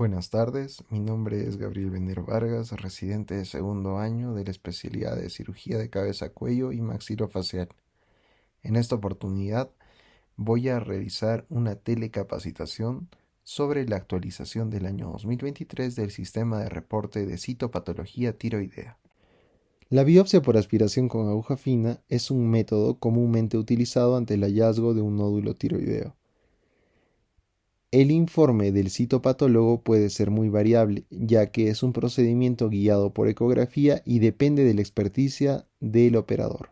Buenas tardes, mi nombre es Gabriel Venero Vargas, residente de segundo año de la especialidad de cirugía de cabeza, cuello y maxilofacial. En esta oportunidad voy a realizar una telecapacitación sobre la actualización del año 2023 del sistema de reporte de citopatología tiroidea. La biopsia por aspiración con aguja fina es un método comúnmente utilizado ante el hallazgo de un nódulo tiroideo. El informe del citopatólogo puede ser muy variable, ya que es un procedimiento guiado por ecografía y depende de la experticia del operador.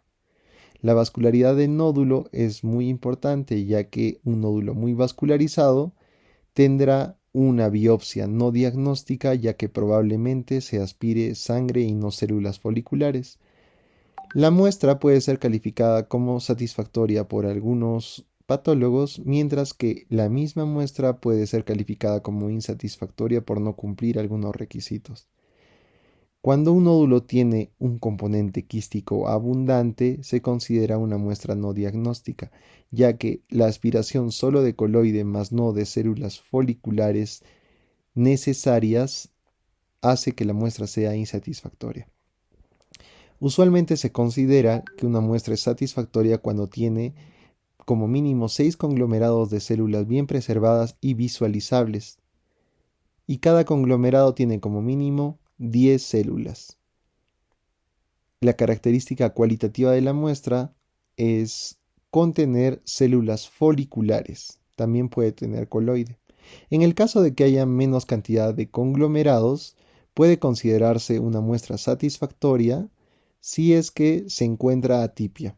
La vascularidad del nódulo es muy importante, ya que un nódulo muy vascularizado tendrá una biopsia no diagnóstica, ya que probablemente se aspire sangre y no células foliculares. La muestra puede ser calificada como satisfactoria por algunos patólogos, mientras que la misma muestra puede ser calificada como insatisfactoria por no cumplir algunos requisitos. Cuando un nódulo tiene un componente quístico abundante, se considera una muestra no diagnóstica, ya que la aspiración solo de coloide más no de células foliculares necesarias hace que la muestra sea insatisfactoria. Usualmente se considera que una muestra es satisfactoria cuando tiene como mínimo 6 conglomerados de células bien preservadas y visualizables, y cada conglomerado tiene como mínimo 10 células. La característica cualitativa de la muestra es contener células foliculares, también puede tener coloide. En el caso de que haya menos cantidad de conglomerados, puede considerarse una muestra satisfactoria si es que se encuentra atipia.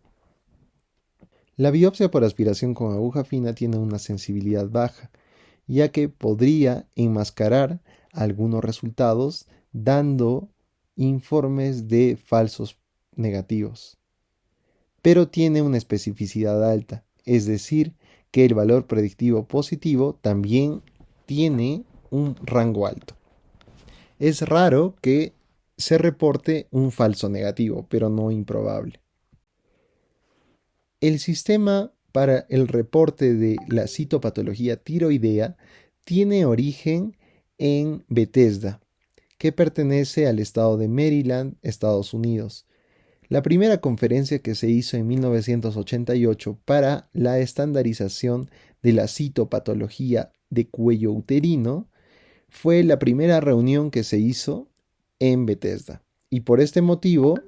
La biopsia por aspiración con aguja fina tiene una sensibilidad baja, ya que podría enmascarar algunos resultados dando informes de falsos negativos, pero tiene una especificidad alta, es decir, que el valor predictivo positivo también tiene un rango alto. Es raro que se reporte un falso negativo, pero no improbable. El sistema para el reporte de la citopatología tiroidea tiene origen en Bethesda, que pertenece al estado de Maryland, Estados Unidos. La primera conferencia que se hizo en 1988 para la estandarización de la citopatología de cuello uterino fue la primera reunión que se hizo en Bethesda, y por este motivo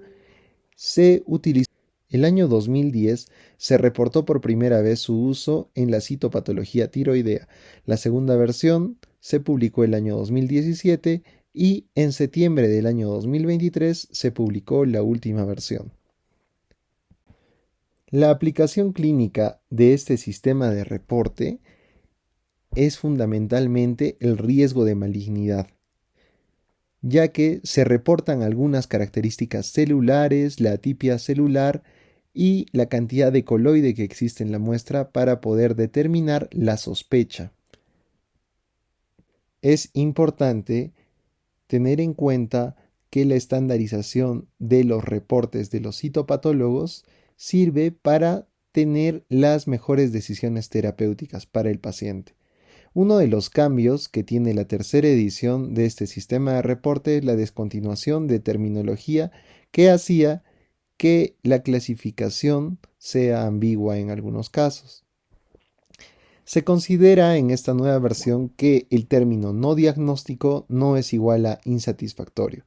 se utilizó. El año 2010 se reportó por primera vez su uso en la citopatología tiroidea. La segunda versión se publicó el año 2017 y en septiembre del año 2023 se publicó la última versión. La aplicación clínica de este sistema de reporte es fundamentalmente el riesgo de malignidad, ya que se reportan algunas características celulares, la atipia celular y la cantidad de coloide que existe en la muestra para poder determinar la sospecha. Es importante tener en cuenta que la estandarización de los reportes de los citopatólogos sirve para tener las mejores decisiones terapéuticas para el paciente. Uno de los cambios que tiene la tercera edición de este sistema de reporte es la descontinuación de terminología que hacía que la clasificación sea ambigua en algunos casos. Se considera en esta nueva versión que el término no diagnóstico no es igual a insatisfactorio.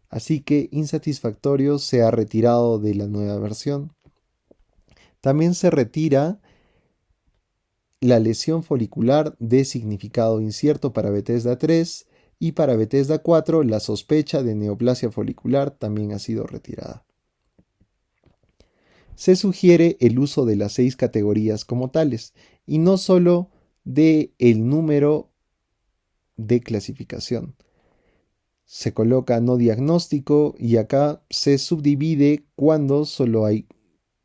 Así que insatisfactorio se ha retirado de la nueva versión. También se retira la lesión folicular de significado incierto para Bethesda 3 y para Bethesda 4 la sospecha de neoplasia folicular también ha sido retirada. Se sugiere el uso de las 6 categorías como tales y no solo de el número de clasificación. Se coloca no diagnóstico y acá se subdivide cuando solo hay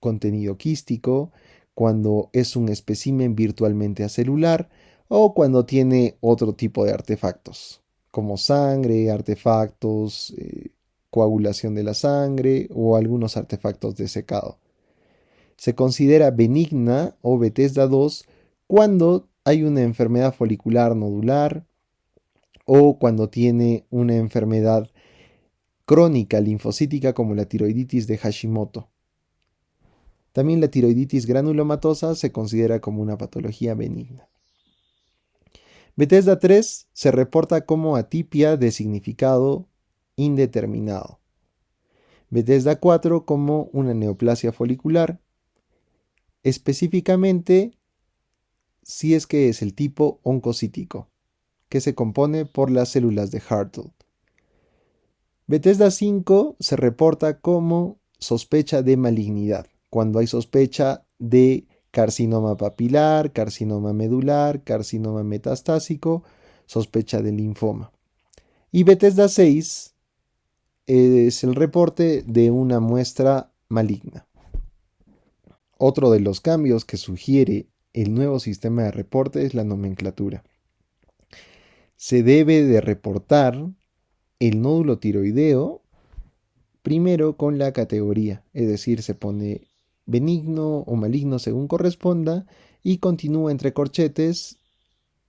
contenido quístico, cuando es un espécimen virtualmente acelular o cuando tiene otro tipo de artefactos, como sangre, artefactos, coagulación de la sangre o algunos artefactos de secado. Se considera benigna o Bethesda 2 cuando hay una enfermedad folicular nodular, o cuando tiene una enfermedad crónica linfocítica como la tiroiditis de Hashimoto. También la tiroiditis granulomatosa se considera como una patología benigna. Bethesda 3 se reporta como atipia de significado indeterminado. Bethesda 4 como una neoplasia folicular, específicamente si es que es el tipo oncocítico, que se compone por las células de Hartle. Bethesda 5 se reporta como sospecha de malignidad, cuando hay sospecha de carcinoma papilar, carcinoma medular, carcinoma metastásico, sospecha de linfoma. Y Bethesda 6 es el reporte de una muestra maligna. Otro de los cambios que sugiere el nuevo sistema de reporte es la nomenclatura. Se debe de reportar el nódulo tiroideo primero con la categoría, es decir, se pone benigno o maligno según corresponda y continúa entre corchetes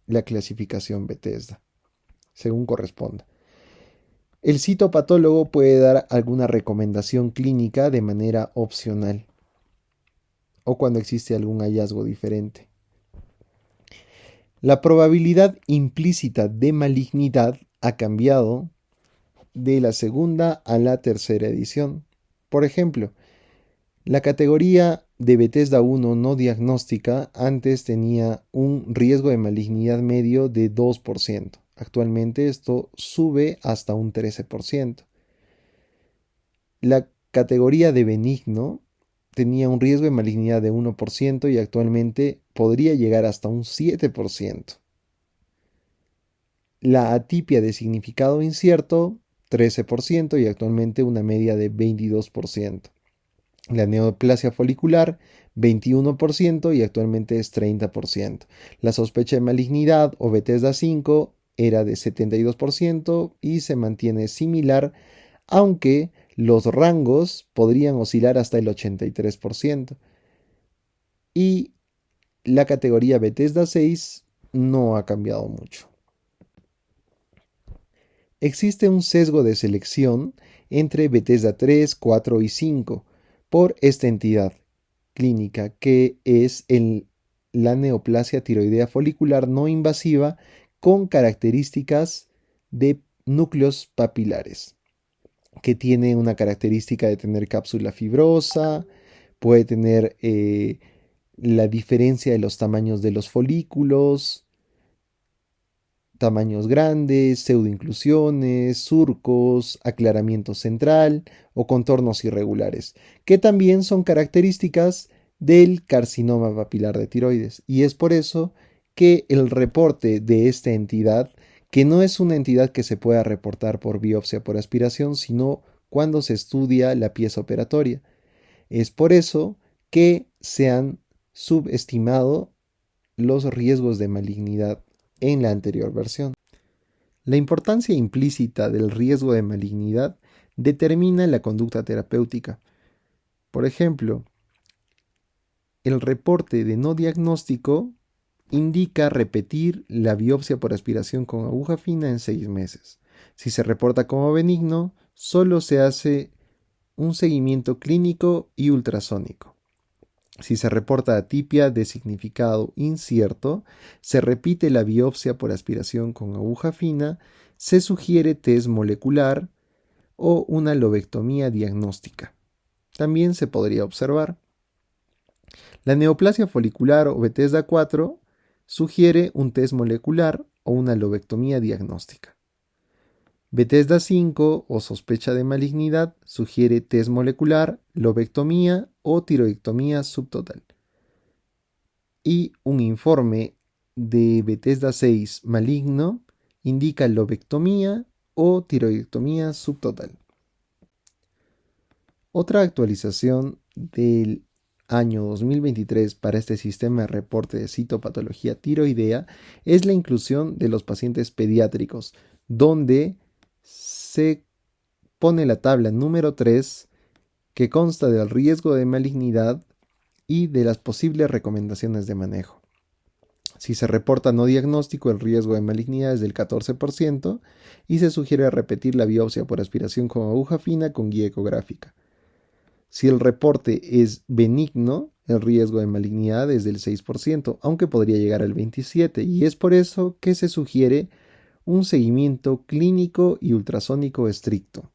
la clasificación Bethesda, según corresponda. El citopatólogo puede dar alguna recomendación clínica de manera opcional o cuando existe algún hallazgo diferente. La probabilidad implícita de malignidad ha cambiado de la segunda a la tercera edición. Por ejemplo, la categoría de Bethesda 1 no diagnóstica antes tenía un riesgo de malignidad medio de 2%. Actualmente esto sube hasta un 13%. La categoría de benigno tenía un riesgo de malignidad de 1% y actualmente podría llegar hasta un 7%. La atipia de significado incierto, 13% y actualmente una media de 22%. La neoplasia folicular, 21% y actualmente es 30%. La sospecha de malignidad o Bethesda 5 era de 72% y se mantiene similar, aunque los rangos podrían oscilar hasta el 83%. Y la categoría Bethesda 6 no ha cambiado mucho. Existe un sesgo de selección entre Bethesda 3, 4 y 5 por esta entidad clínica que es la neoplasia tiroidea folicular no invasiva con características de núcleos papilares, que tiene una característica de tener cápsula fibrosa, puede tener la diferencia de los tamaños de los folículos, tamaños grandes, pseudoinclusiones, surcos, aclaramiento central o contornos irregulares, que también son características del carcinoma papilar de tiroides. Y es por eso que el reporte de esta entidad, que no es una entidad que se pueda reportar por biopsia por aspiración, sino cuando se estudia la pieza operatoria. Es por eso que se han subestimado los riesgos de malignidad en la anterior versión. La importancia implícita del riesgo de malignidad determina la conducta terapéutica. Por ejemplo, el reporte de no diagnóstico indica repetir la biopsia por aspiración con aguja fina en 6 meses. Si se reporta como benigno, solo se hace un seguimiento clínico y ultrasónico. Si se reporta atipia de significado incierto, se repite la biopsia por aspiración con aguja fina, se sugiere test molecular o una lobectomía diagnóstica. También se podría observar. La neoplasia folicular o Bethesda 4 sugiere un test molecular o una lobectomía diagnóstica. Bethesda 5 o sospecha de malignidad sugiere test molecular, lobectomía o tiroidectomía subtotal. Y un informe de Bethesda 6 maligno indica lobectomía o tiroidectomía subtotal. Otra actualización del año 2023 para este sistema de reporte de citopatología tiroidea es la inclusión de los pacientes pediátricos, donde se pone la tabla número 3 que consta del riesgo de malignidad y de las posibles recomendaciones de manejo. Si se reporta no diagnóstico, el riesgo de malignidad es del 14% y se sugiere repetir la biopsia por aspiración con aguja fina con guía ecográfica. Si el reporte es benigno, el riesgo de malignidad es del 6%, aunque podría llegar al 27%, y es por eso que se sugiere un seguimiento clínico y ultrasónico estricto.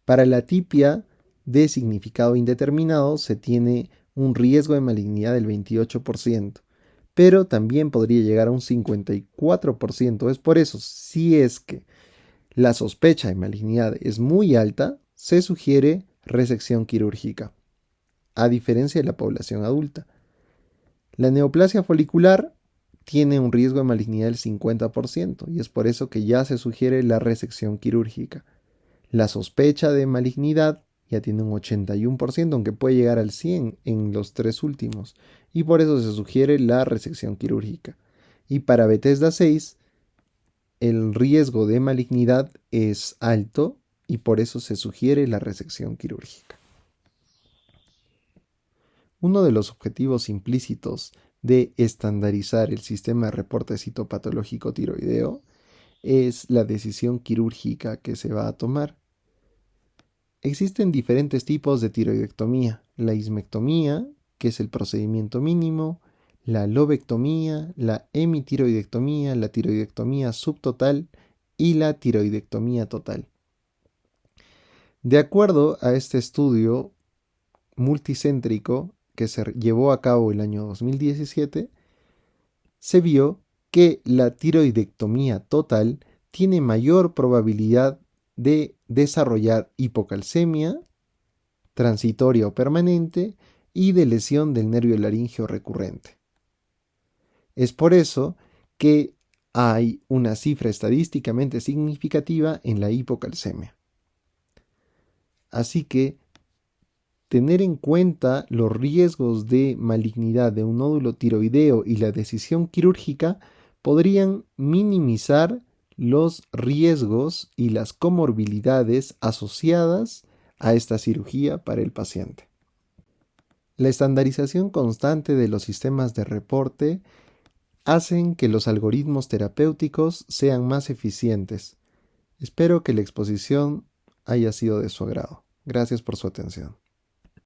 Para la atipia de significado indeterminado se tiene un riesgo de malignidad del 28%, pero también podría llegar a un 54%. Es por eso, si es que la sospecha de malignidad es muy alta, se sugiere resección quirúrgica, a diferencia de la población adulta. La neoplasia folicular tiene un riesgo de malignidad del 50% y es por eso que ya se sugiere la resección quirúrgica. La sospecha de malignidad ya tiene un 81%, aunque puede llegar al 100% en los 3 últimos, y por eso se sugiere la resección quirúrgica. Y para Bethesda 6, el riesgo de malignidad es alto y por eso se sugiere la resección quirúrgica. Uno de los objetivos implícitos de estandarizar el sistema de reporte citopatológico tiroideo es la decisión quirúrgica que se va a tomar. Existen diferentes tipos de tiroidectomía: la ismectomía, que es el procedimiento mínimo, la lobectomía, la hemitiroidectomía, la tiroidectomía subtotal y la tiroidectomía total. De acuerdo a este estudio multicéntrico que se llevó a cabo el año 2017, se vio que la tiroidectomía total tiene mayor probabilidad de desarrollar hipocalcemia transitoria o permanente y de lesión del nervio laríngeo recurrente. Es por eso que hay una cifra estadísticamente significativa en la hipocalcemia. Así que tener en cuenta los riesgos de malignidad de un nódulo tiroideo y la decisión quirúrgica podrían minimizar los riesgos y las comorbilidades asociadas a esta cirugía para el paciente. La estandarización constante de los sistemas de reporte hacen que los algoritmos terapéuticos sean más eficientes. Espero que la exposición haya sido de su agrado. Gracias por su atención.